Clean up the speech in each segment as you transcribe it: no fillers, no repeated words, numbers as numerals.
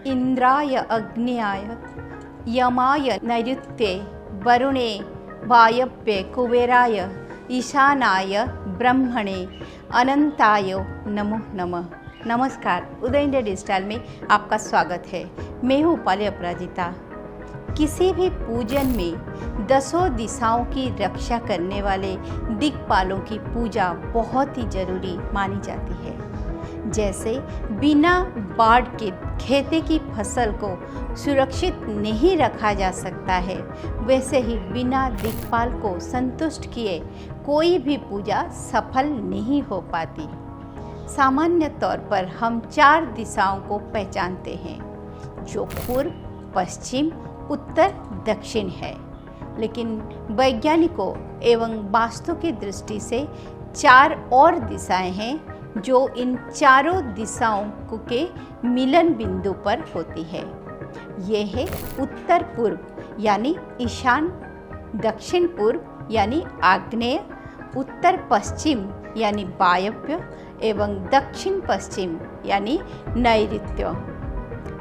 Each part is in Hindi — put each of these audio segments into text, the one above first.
इंद्राय अग्न्याय यमाय नैऋत्ये वरुणे वायव्ये कुबेराय ईशानाय ब्रह्मणे अनंताय नमो नमः। नमस्कार, उदय इंडिया डिजिटल में आपका स्वागत है। मैं हूँ उपाली अपराजिता। किसी भी पूजन में दसों दिशाओं की रक्षा करने वाले दिक्पालों की पूजा बहुत ही जरूरी मानी जाती है। जैसे बिना बाढ़ के खेती की फसल को सुरक्षित नहीं रखा जा सकता है, वैसे ही बिना दिक्पाल को संतुष्ट किए कोई भी पूजा सफल नहीं हो पाती। सामान्य तौर पर हम 4 दिशाओं को पहचानते हैं, जो पूर्व, पश्चिम, उत्तर, दक्षिण है। लेकिन वैज्ञानिकों एवं वास्तु की दृष्टि से 4 और दिशाएं हैं, जो इन चारों दिशाओं के मिलन बिंदु पर होती है। ये है उत्तर पूर्व यानी ईशान, दक्षिण पूर्व यानी आग्नेय, उत्तर पश्चिम यानी वायव्य एवं दक्षिण पश्चिम यानी नैऋत्य।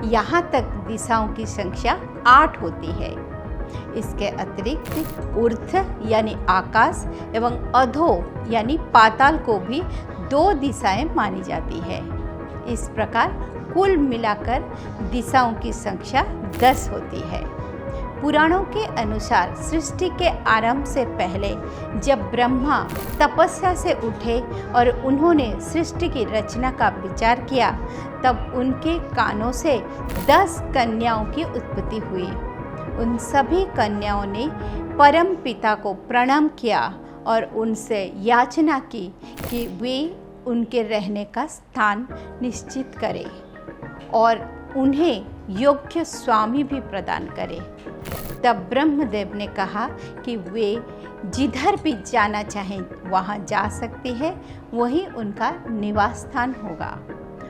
यहाँ तक दिशाओं की संख्या 8 होती है। इसके अतिरिक्त ऊर्ध्व यानी आकाश एवं अधो यानी पाताल को भी 2 दिशाएं मानी जाती है। इस प्रकार कुल मिलाकर दिशाओं की संख्या 10 होती है। पुराणों के अनुसार सृष्टि के आरंभ से पहले जब ब्रह्मा तपस्या से उठे और उन्होंने सृष्टि की रचना का विचार किया, तब उनके कानों से 10 कन्याओं की उत्पत्ति हुई। उन सभी कन्याओं ने परम पिता को प्रणाम किया और उनसे याचना की कि वे उनके रहने का स्थान निश्चित करें और उन्हें योग्य स्वामी भी प्रदान करें। तब ब्रह्मदेव ने कहा कि वे जिधर भी जाना चाहें वहाँ जा सकती है, वही उनका निवास स्थान होगा।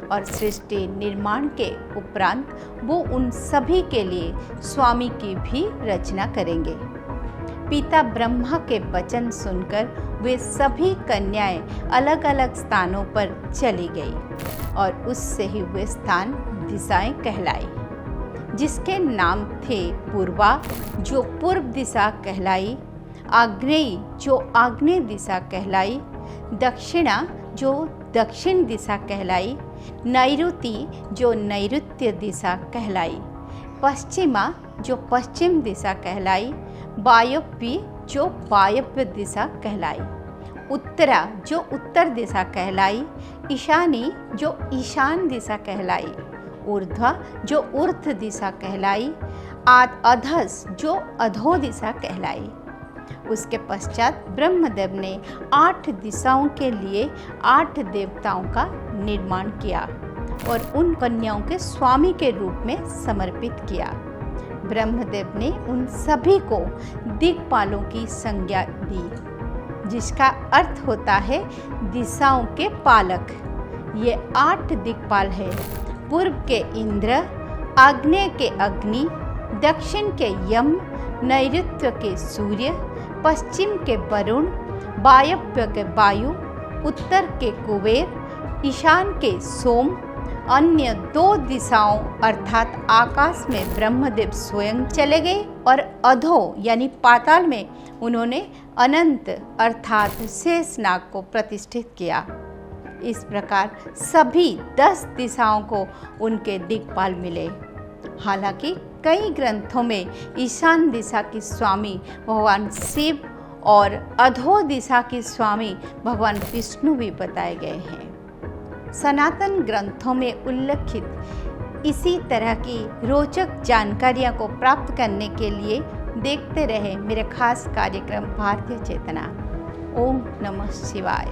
और सृष्टि निर्माण के उपरांत वो उन सभी के लिए स्वामी की भी रचना करेंगे। पिता ब्रह्मा के वचन सुनकर वे सभी कन्याएं अलग अलग स्थानों पर चली गई और उससे ही वे स्थान दिशाएं कहलाई, जिसके नाम थे पूर्वा, जो पूर्व दिशा कहलाई, आग्नेयी, जो आग्नेय दिशा कहलाई, दक्षिणा, जो दक्षिण दिशा कहलाई, नैऋति, जो नैऋत्य दिशा कहलाई, पश्चिमा, जो पश्चिम दिशा कहलाई, वायव्य, जो वायव्य दिशा कहलाई, उत्तरा, जो उत्तर दिशा कहलाई, ईशानी, जो ईशान दिशा कहलाई, ऊर्ध्वा, जो ऊर्ध्व दिशा कहलाई, अधस, जो अधो दिशा कहलाई। उसके पश्चात ब्रह्मदेव ने 8 दिशाओं के लिए 8 देवताओं का निर्माण किया और उन कन्याओं के स्वामी के रूप में समर्पित किया। ब्रह्मदेव ने उन सभी को दिक्पालों की संज्ञा दी, जिसका अर्थ होता है दिशाओं के पालक। ये 8 दिक्पाल है: पूर्व के इंद्र, आग्नेय के अग्नि, दक्षिण के यम, नैऋत्य के सूर्य, पश्चिम के वरुण, वायव्य के वायु, उत्तर के कुबेर, ईशान के सोम। अन्य 2 दिशाओं अर्थात आकाश में ब्रह्मदेव स्वयं चले गए और अधो यानी पाताल में उन्होंने अनंत अर्थात शेषनाग को प्रतिष्ठित किया। इस प्रकार सभी 10 दिशाओं को उनके दिक्पाल मिले। हालांकि कई ग्रंथों में ईशान दिशा की स्वामी भगवान शिव और अधो दिशा की स्वामी भगवान विष्णु भी बताए गए हैं। सनातन ग्रंथों में उल्लेखित इसी तरह की रोचक जानकारियों को प्राप्त करने के लिए देखते रहे मेरे खास कार्यक्रम भारतीय चेतना। ओम नमः शिवाय।